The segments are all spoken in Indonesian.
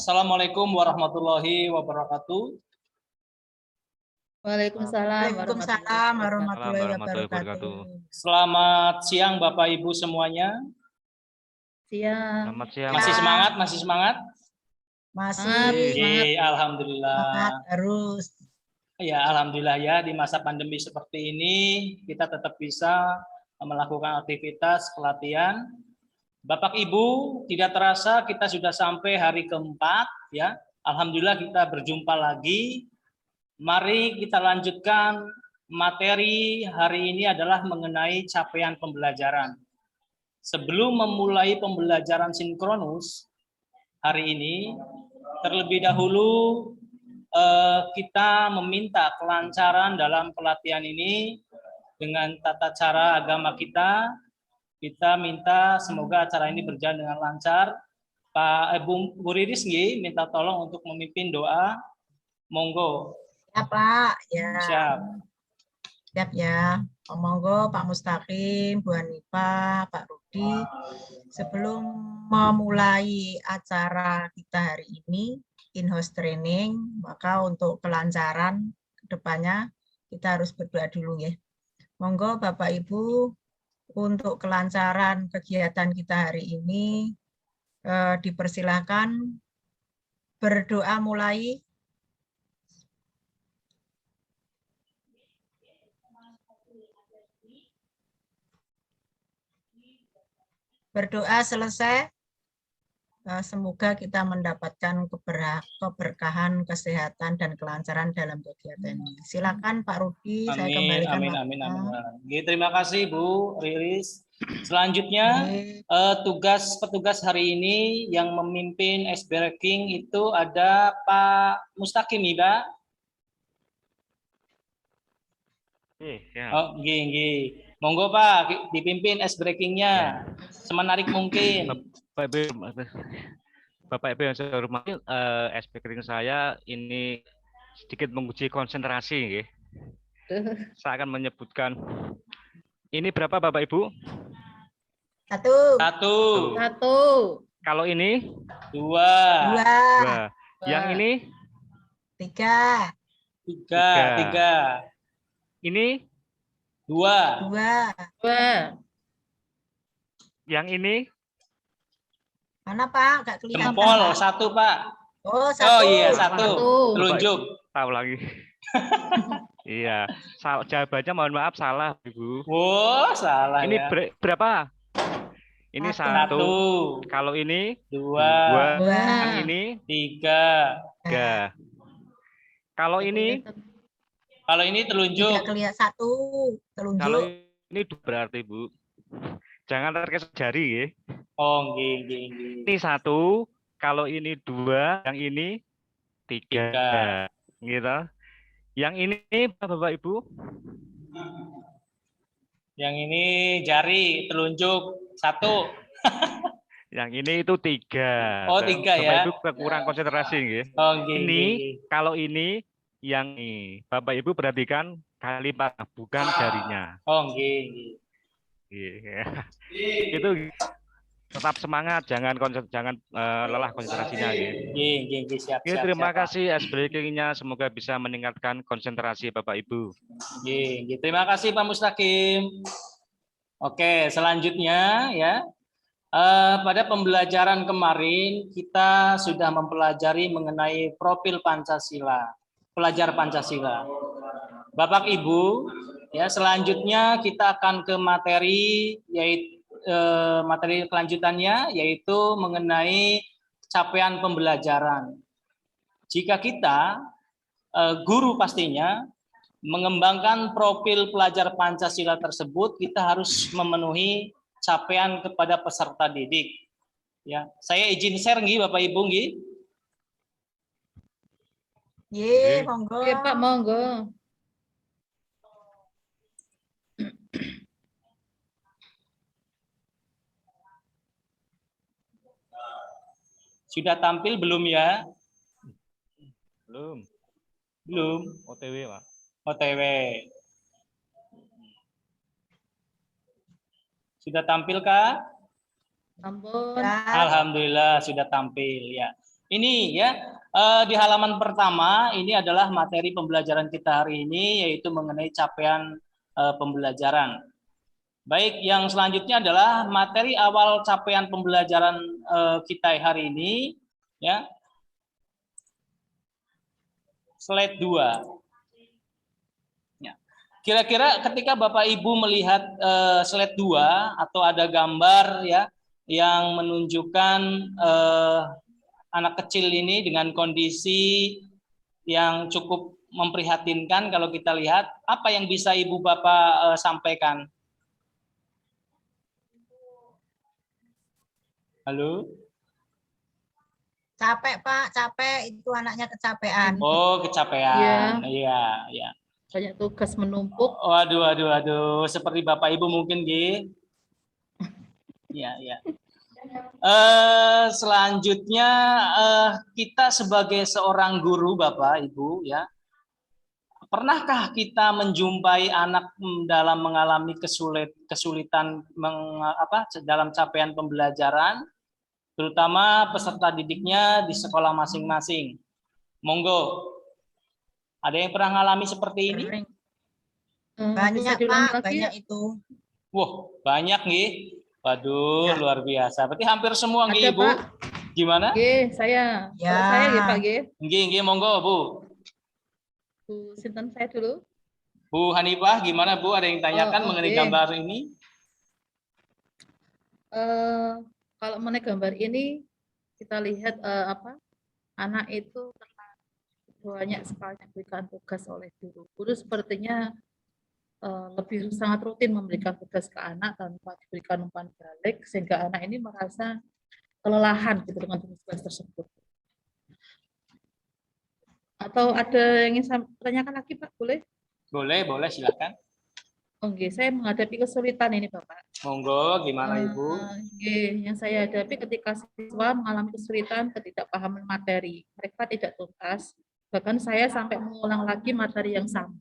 Assalamualaikum warahmatullahi wabarakatuh. Waalaikumsalam warahmatullahi wabarakatuh. Selamat siang Bapak Ibu semuanya. Siang. Selamat siang. Masih semangat? Masih semangat? Masih. Alhamdulillah. Semangat terus. Ya, alhamdulillah ya, di masa pandemi seperti ini kita tetap bisa melakukan aktivitas pelatihan. Bapak Ibu, tidak terasa kita sudah sampai hari keempat ya. Alhamdulillah kita berjumpa lagi. Mari kita lanjutkan materi hari ini adalah mengenai capaian pembelajaran. Sebelum memulai pembelajaran sinkronus hari ini, terlebih dahulu kita meminta kelancaran dalam pelatihan ini dengan tata cara agama kita. Kita minta semoga acara ini berjalan dengan lancar. Pak Bu Riris minta tolong untuk memimpin doa. Monggo. Ya Pak. Ya. Siap. Siap ya. Monggo Pak Mustaqim, Bu Hanifah, Pak Rudi. Sebelum memulai acara kita hari ini, in-house training, maka untuk kelancaran kedepannya kita harus berdoa dulu ya. Monggo Bapak Ibu, untuk kelancaran kegiatan kita hari ini dipersilahkan berdoa mulai. Berdoa selesai. Semoga kita mendapatkan keberkahan, kesehatan, dan kelancaran dalam kegiatan ini. Silakan Pak Rudi, saya kembalikan. Amin. Terima kasih Bu Riris. Selanjutnya petugas hari ini yang memimpin S Breaking itu ada Pak Mustaqim, Mbak. Oh, gini. Monggo Pak, dipimpin S Breaking-nya semenarik mungkin. Bapak Ibu yang saya hormati, S Breaking saya ini sedikit menguji konsentrasi. Saya akan menyebutkan. Ini berapa Bapak Ibu? Satu. Kalau ini? Dua. Yang ini? Tiga. Ini? Dua. Yang ini? Mana Pak? Nggak kelihatan. Jempol satu Pak. Oh, satu. Oh iya, satu. Telunjuk. Tahu lagi. Iya. Jawabannya mohon maaf salah, Ibu. Wow, salah ini ya. Berapa? Ini satu. Kalau ini? Dua. Yang ini? Tiga. Kalau ini? Kalau ini telunjuk. Tidak kelihatan satu. Telunjuk. Kalau ini berarti Bu. Jangan terkesan jari ya. Oh, gini. Ini satu. Kalau ini dua. Yang ini tiga. Gitu. Yang ini Bapak Ibu? Yang ini jari, telunjuk satu. Yang ini itu tiga. Oh, tiga Bapak ya. Ibu kurang konsentrasi ya. Oh, gini. Ini kalau ini yang ini. Bapak Ibu perhatikan kalimat bukan jarinya. Oh, gini. Itu tetap semangat, jangan lelah konsentrasinya. Siap. Terima kasih S Breaking-nya, semoga bisa meningkatkan konsentrasi Bapak Ibu. Terima kasih Pak Mustaqim. Oke, selanjutnya ya. Pada pembelajaran kemarin kita sudah mempelajari mengenai profil Pancasila, pelajar Pancasila. Bapak Ibu, ya selanjutnya kita akan ke materi yaitu materi kelanjutannya yaitu mengenai capaian pembelajaran. Jika kita guru pastinya mengembangkan profil pelajar Pancasila tersebut, kita harus memenuhi capaian kepada peserta didik. Ya, saya izin share Bapak Ibu Monggo. Iya Pak, monggo. Sudah tampil belum ya? Belum. OTW, Pak. OTW. Sudah tampil kah? Ampun. Alhamdulillah sudah tampil ya. Ini ya, di halaman pertama ini adalah materi pembelajaran kita hari ini, yaitu mengenai capaian pembelajaran. Baik, yang selanjutnya adalah materi awal capaian pembelajaran kita hari ini, ya. Slide 2. Ya. Kira-kira ketika Bapak Ibu melihat slide 2 atau ada gambar ya yang menunjukkan anak kecil ini dengan kondisi yang cukup memprihatinkan, kalau kita lihat, apa yang bisa Ibu Bapak sampaikan? Halo? Capek Pak, capek, itu anaknya kecapean. Oh, kecapean. Iya, iya. Banyak tugas menumpuk. Waduh. Seperti Bapak Ibu mungkin, Gi. Iya, iya. Selanjutnya kita sebagai seorang guru, Bapak Ibu, ya, pernahkah kita menjumpai anak dalam mengalami kesulitan dalam capaian pembelajaran, terutama peserta didiknya di sekolah masing-masing? Monggo, ada yang pernah mengalami seperti ini? Banyak Pak, banyak itu. Wah, banyak nih. Waduh, ya. Luar biasa. Berarti hampir semua nggih, Ibu. Pak. Gimana? Nggih, saya. Ya. Saya nggih, Pak nggih. Nggih, monggo, Bu. Bu sinten saya dulu. Bu Hanifah, gimana Bu? Ada yang tanyakan mengenai gambar ini? Kalau mengenai gambar ini, kita lihat anak itu banyak sekali diberikan tugas oleh guru. Guru sepertinya lebih sangat rutin memberikan tugas ke anak tanpa diberikan umpan balik, sehingga anak ini merasa kelelahan gitu dengan tugas tersebut. Atau ada yang ingin saya tanyakan lagi, Pak? Boleh? Boleh, silakan. Oke, saya menghadapi kesulitan ini, Bapak. Monggo, gimana Ibu? Yang saya hadapi ketika siswa mengalami kesulitan ketidakpahaman materi. Mereka tidak tuntas, bahkan saya sampai mengulang lagi materi yang sama.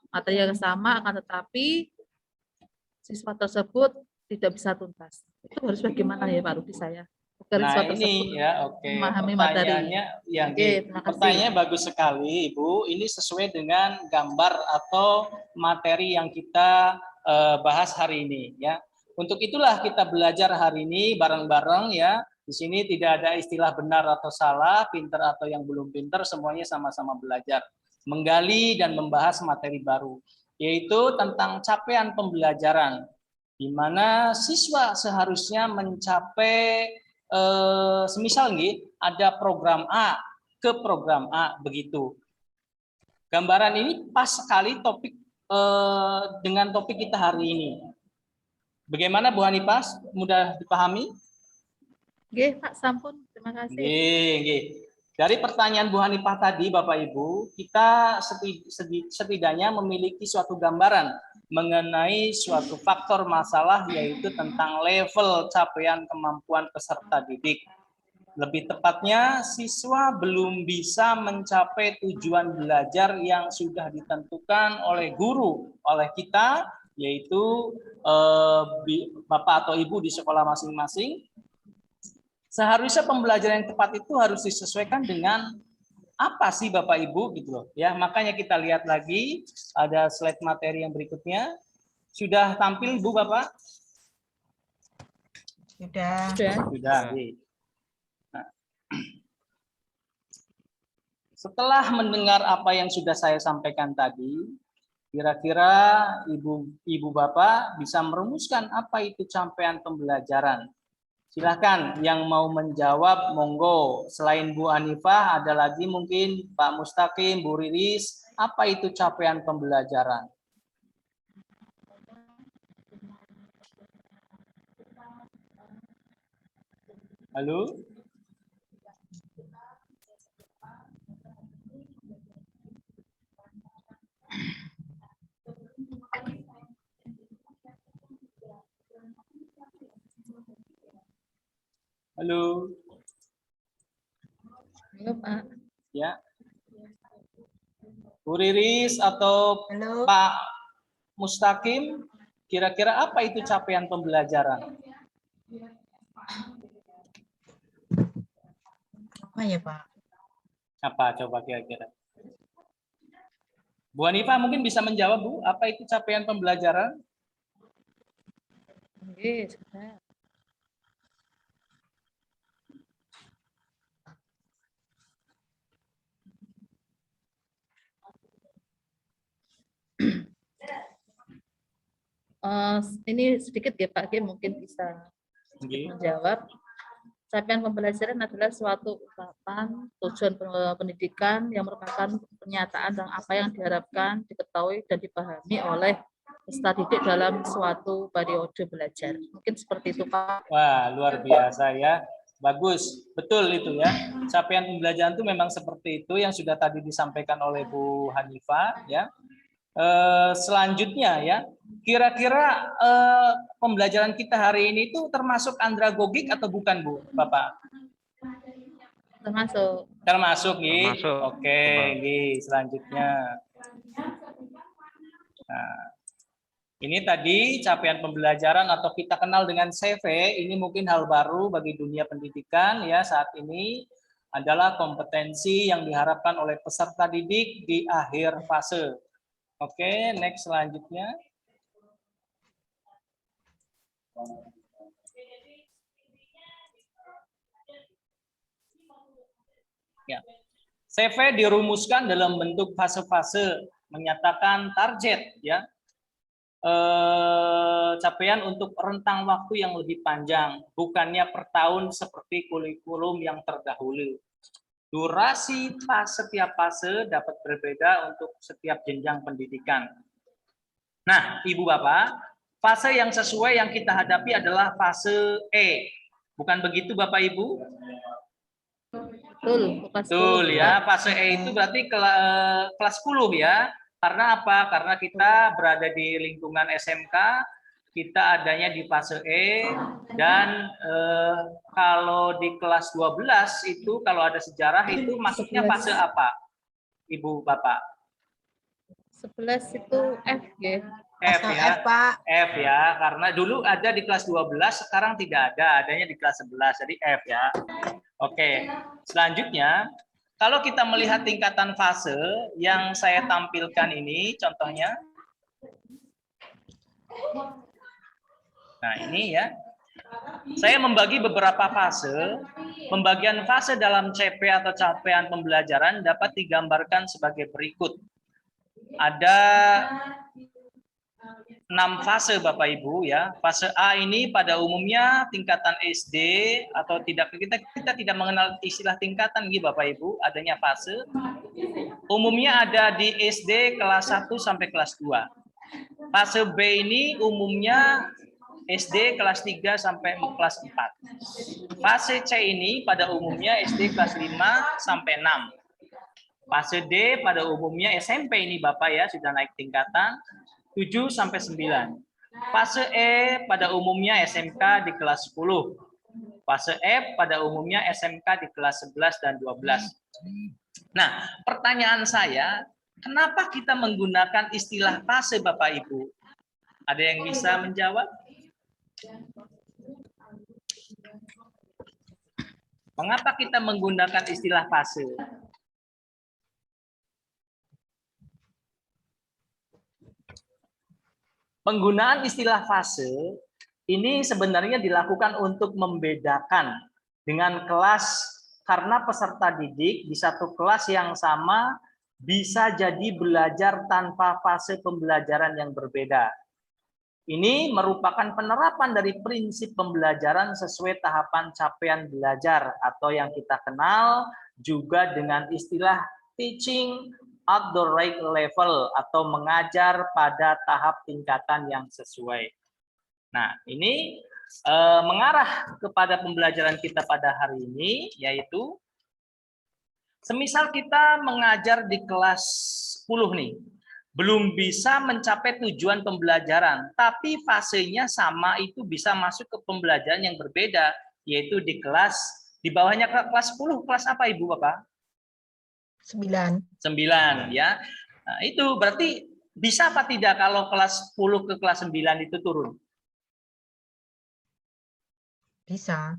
Materi yang sama, akan tetapi siswa tersebut tidak bisa tuntas. Itu harus bagaimana ya Pak Rudi saya? Nah ini ya, oke. Pertanyaannya, yang pertanyaannya bagus sekali Ibu. Ini sesuai dengan gambar atau materi yang kita bahas hari ini ya. Untuk itulah kita belajar hari ini bareng-bareng ya. Di sini tidak ada istilah benar atau salah, pinter atau yang belum pinter, semuanya sama-sama belajar. Menggali dan membahas materi baru, yaitu tentang capaian pembelajaran, di mana siswa seharusnya mencapai, semisal nih, ada program A ke program A, begitu. Gambaran ini pas sekali topik dengan topik kita hari ini. Bagaimana Bu Hanifah, mudah dipahami? Nggih, Pak, sampun. Terima kasih. Nggih. Dari pertanyaan Bu Hanifah tadi, Bapak Ibu, kita setidaknya memiliki suatu gambaran mengenai suatu faktor masalah, yaitu tentang level capaian kemampuan peserta didik. Lebih tepatnya, siswa belum bisa mencapai tujuan belajar yang sudah ditentukan oleh guru, oleh kita, yaitu Bapak atau Ibu di sekolah masing-masing. Seharusnya pembelajaran yang tepat itu harus disesuaikan dengan apa sih Bapak Ibu gitu loh ya. Makanya kita lihat lagi ada slide materi yang berikutnya. Sudah tampil Bu Bapak? Sudah. Nah, setelah mendengar apa yang sudah saya sampaikan tadi, kira-kira Ibu Bapak bisa merumuskan apa itu capaian pembelajaran. Silahkan yang mau menjawab, monggo. Selain Bu Hanifah, ada lagi mungkin Pak Mustaqim, Bu Riris, apa itu capaian pembelajaran? Halo? Halo. Halo, Pak. Ya. Bu Riris atau Halo. Pak Mustaqim, kira-kira apa itu capaian pembelajaran? Apa ya, Pak? Apa coba kira-kira? Bu Hanifah mungkin bisa menjawab, Bu, apa itu capaian pembelajaran? Oke, sudah. Ini sedikit ya Pak G, mungkin bisa Nggih. menjawab. Capaian pembelajaran adalah suatu ungkapan tujuan pendidikan yang merupakan pernyataan tentang apa yang diharapkan, diketahui, dan dipahami oleh peserta didik dalam suatu periode belajar. Mungkin seperti itu Pak. Wah, luar biasa ya. Bagus, betul itu ya. Capaian pembelajaran itu memang seperti itu yang sudah tadi disampaikan oleh Bu Hanifah ya. Selanjutnya ya, kira-kira pembelajaran kita hari ini itu termasuk andragogik atau bukan, Bu, Bapak? Termasuk. Termasuk, Gi. Termasuk. Oke, Gi. Selanjutnya. Nah, ini tadi capaian pembelajaran atau kita kenal dengan CV. Ini mungkin hal baru bagi dunia pendidikan ya saat ini adalah kompetensi yang diharapkan oleh peserta didik di akhir fase. Oke, next selanjutnya. Ya. CV dirumuskan dalam bentuk fase-fase, menyatakan target ya. Capaian untuk rentang waktu yang lebih panjang, bukannya per tahun seperti kurikulum yang terdahulu. Durasi setiap fase dapat berbeda untuk setiap jenjang pendidikan. Nah, Ibu Bapak, fase yang sesuai yang kita hadapi adalah fase E. Bukan begitu Bapak Ibu? Betul, Betul ya, fase E itu berarti kelas 10 ya. Karena apa? Karena kita berada di lingkungan SMK, kita adanya di fase E, dan kalau di kelas 12 itu kalau ada sejarah itu masuknya fase apa, Ibu Bapak? 11 itu F ya. F ya, F, Pak. F ya, karena dulu ada di kelas 12, sekarang tidak ada, adanya di kelas 11, jadi F ya. Oke, selanjutnya, kalau kita melihat tingkatan fase yang saya tampilkan ini, contohnya, nah ini ya, saya membagi beberapa fase. Pembagian fase dalam CP atau capaian pembelajaran dapat digambarkan sebagai berikut. Ada 6 fase Bapak Ibu ya. Fase A ini pada umumnya tingkatan SD atau tidak, kita tidak mengenal istilah tingkatan gitu Bapak Ibu, adanya fase. Umumnya ada di SD kelas 1 sampai kelas 2. Fase B ini umumnya SD kelas 3 sampai kelas 4. Fase C ini pada umumnya SD kelas 5 sampai 6. Fase D pada umumnya SMP ini Bapak ya, sudah naik tingkatan 7 sampai 9. Fase E pada umumnya SMK di kelas 10. Fase F pada umumnya SMK di kelas 11 dan 12. Nah, pertanyaan saya, kenapa kita menggunakan istilah fase Bapak Ibu? Ada yang bisa menjawab? Mengapa kita menggunakan istilah fase? Penggunaan istilah fase ini sebenarnya dilakukan untuk membedakan dengan kelas, karena peserta didik di satu kelas yang sama bisa jadi belajar tanpa fase pembelajaran yang berbeda. Ini merupakan penerapan dari prinsip pembelajaran sesuai tahapan capaian belajar atau yang kita kenal juga dengan istilah teaching at the right level atau mengajar pada tahap tingkatan yang sesuai. Nah, ini mengarah kepada pembelajaran kita pada hari ini, yaitu semisal kita mengajar di kelas 10 nih, belum bisa mencapai tujuan pembelajaran, tapi fasenya sama, itu bisa masuk ke pembelajaran yang berbeda, yaitu di kelas, di bawahnya kelas 10, kelas apa Ibu Bapak? 9. 9 ya. Nah, itu berarti bisa apa tidak kalau kelas 10 ke kelas 9 itu turun? Bisa.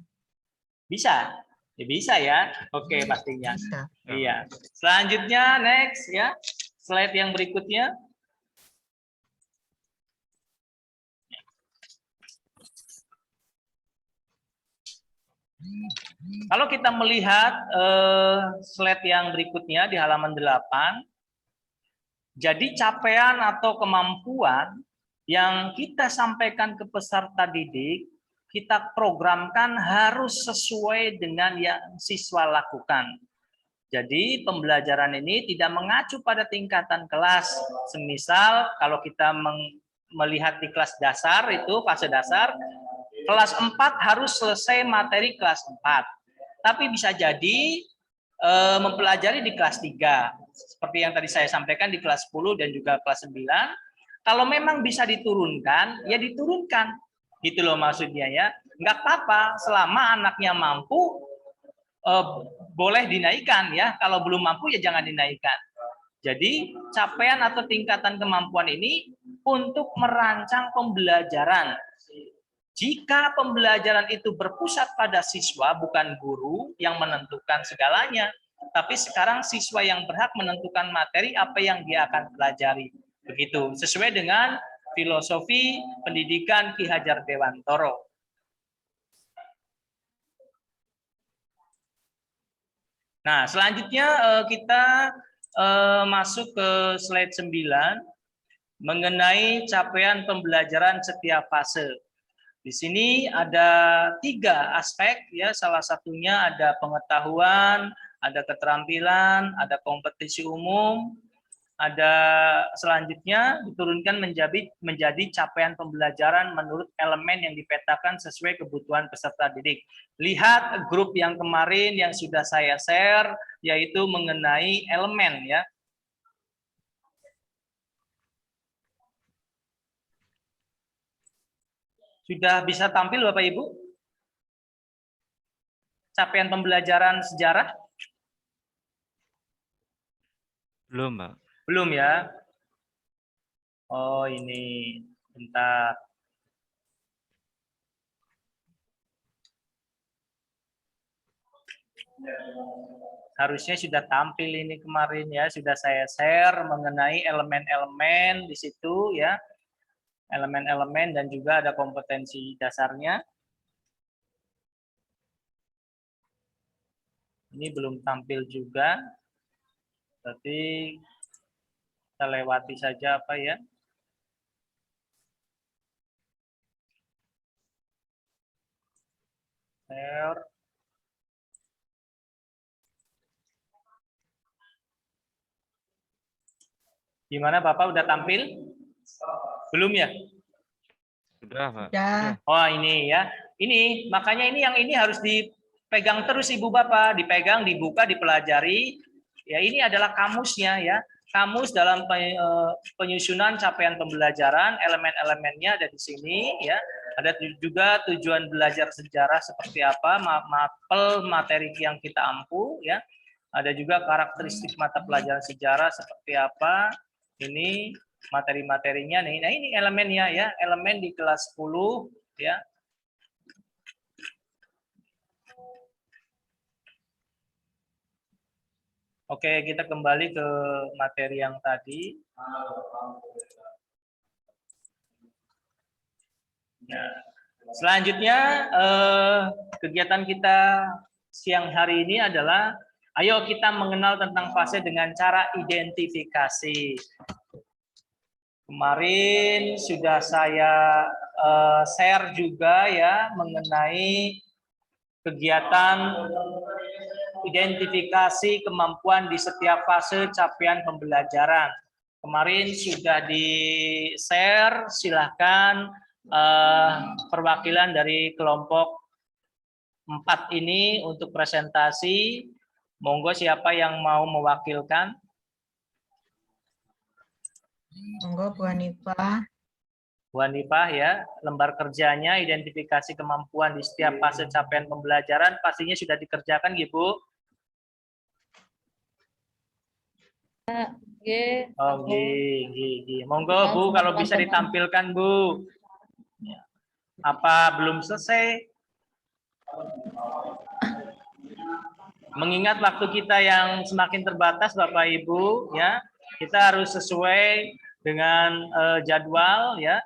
Bisa. Ya, bisa ya. Oke, pastinya. Bisa. Iya. Selanjutnya next ya. Slide yang berikutnya. Kalau kita melihat slide yang berikutnya di halaman 8, jadi capaian atau kemampuan yang kita sampaikan ke peserta didik, kita programkan harus sesuai dengan yang siswa lakukan. Jadi pembelajaran ini tidak mengacu pada tingkatan kelas. Semisal kalau kita melihat di kelas dasar itu, fase dasar, kelas 4 harus selesai materi kelas 4. Tapi bisa jadi mempelajari di kelas 3. Seperti yang tadi saya sampaikan di kelas 10 dan juga kelas 9. Kalau memang bisa diturunkan, ya diturunkan. Gitu loh maksudnya ya. Nggak apa-apa, selama anaknya mampu, boleh dinaikkan ya. Kalau belum mampu ya jangan dinaikkan. Jadi capaian atau tingkatan kemampuan ini untuk merancang pembelajaran. Jika pembelajaran itu berpusat pada siswa, bukan guru yang menentukan segalanya, tapi sekarang siswa yang berhak menentukan materi apa yang dia akan pelajari. Begitu, sesuai dengan filosofi pendidikan Ki Hajar Dewantoro. Nah, selanjutnya kita masuk ke slide 9 mengenai capaian pembelajaran setiap fase. Di sini ada 3 aspek ya, salah satunya ada pengetahuan, ada keterampilan, ada kompetisi umum, ada selanjutnya diturunkan menjadi capaian pembelajaran menurut elemen yang dipetakan sesuai kebutuhan peserta didik. Lihat grup yang kemarin yang sudah saya share, yaitu mengenai elemen ya. Sudah bisa tampil Bapak Ibu? Capaian pembelajaran sejarah? Belum, Mbak. Belum ya? Oh ini, bentar. Harusnya sudah tampil ini kemarin ya, sudah saya share mengenai elemen-elemen di situ ya. Elemen-elemen dan juga ada kompetensi dasarnya. Ini belum tampil juga. Berarti kita lewati saja apa ya. Share. Gimana Bapak udah tampil? Belum ya? Sudah, Pak. Sudah. Oh ini ya. Ini makanya ini harus dipegang terus Ibu Bapak, dipegang, dibuka, dipelajari. Ya ini adalah kamusnya ya. Kamus dalam penyusunan capaian pembelajaran, elemen-elemennya ada di sini ya. Ada juga tujuan belajar sejarah seperti apa, mapel materi yang kita ampu ya. Ada juga karakteristik mata pelajaran sejarah seperti apa. Ini materi-materinya nih. Nah, ini elemennya ya, elemen di kelas 10 ya. Oke, kita kembali ke materi yang tadi. Nah, selanjutnya kegiatan kita siang hari ini adalah ayo kita mengenal tentang fase dengan cara identifikasi. Kemarin sudah saya share juga ya mengenai kegiatan identifikasi kemampuan di setiap fase capaian pembelajaran. Kemarin sudah di-share, silahkan perwakilan dari kelompok 4 ini untuk presentasi. Monggo siapa yang mau mewakilkan? Monggo Bu Hanifah. Bu Hanifah ya, lembar kerjanya identifikasi kemampuan di setiap fase capaian pembelajaran pastinya sudah dikerjakan Bu. Oh, monggo Bu kalau bisa ditampilkan Bu. Apa belum selesai? Mengingat waktu kita yang semakin terbatas, Bapak Ibu, ya, kita harus sesuai dengan jadwal, ya.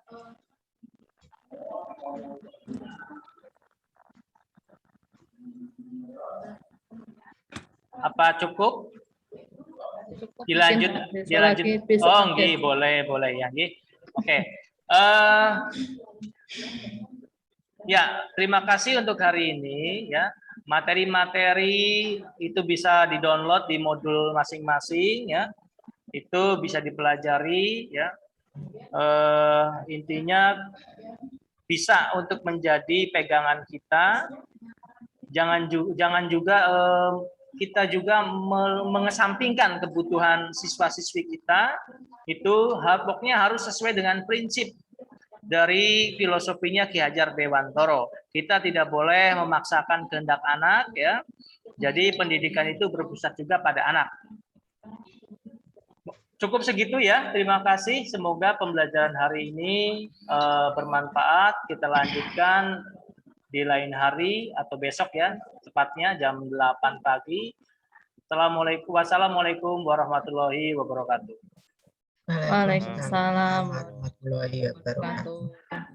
Apa cukup? Dilanjut. Oh, nggih, boleh ya, nggih. Oke. Ya, terima kasih untuk hari ini, ya. Materi-materi itu bisa di-download di modul masing-masing, ya. Itu bisa dipelajari, ya. Intinya bisa untuk menjadi pegangan kita. Jangan juga kita juga mengesampingkan kebutuhan siswa-siswi kita. Itu pokoknya harus sesuai dengan prinsip dari filosofinya Ki Hajar Dewantoro. Kita tidak boleh memaksakan kehendak anak, ya. Jadi pendidikan itu berpusat juga pada anak. Cukup segitu ya. Terima kasih. Semoga pembelajaran hari ini bermanfaat. Kita lanjutkan di lain hari atau besok ya, tepatnya jam 8 pagi. Wassalamualaikum warahmatullahi wabarakatuh. Waalaikumsalam warahmatullahi wabarakatuh.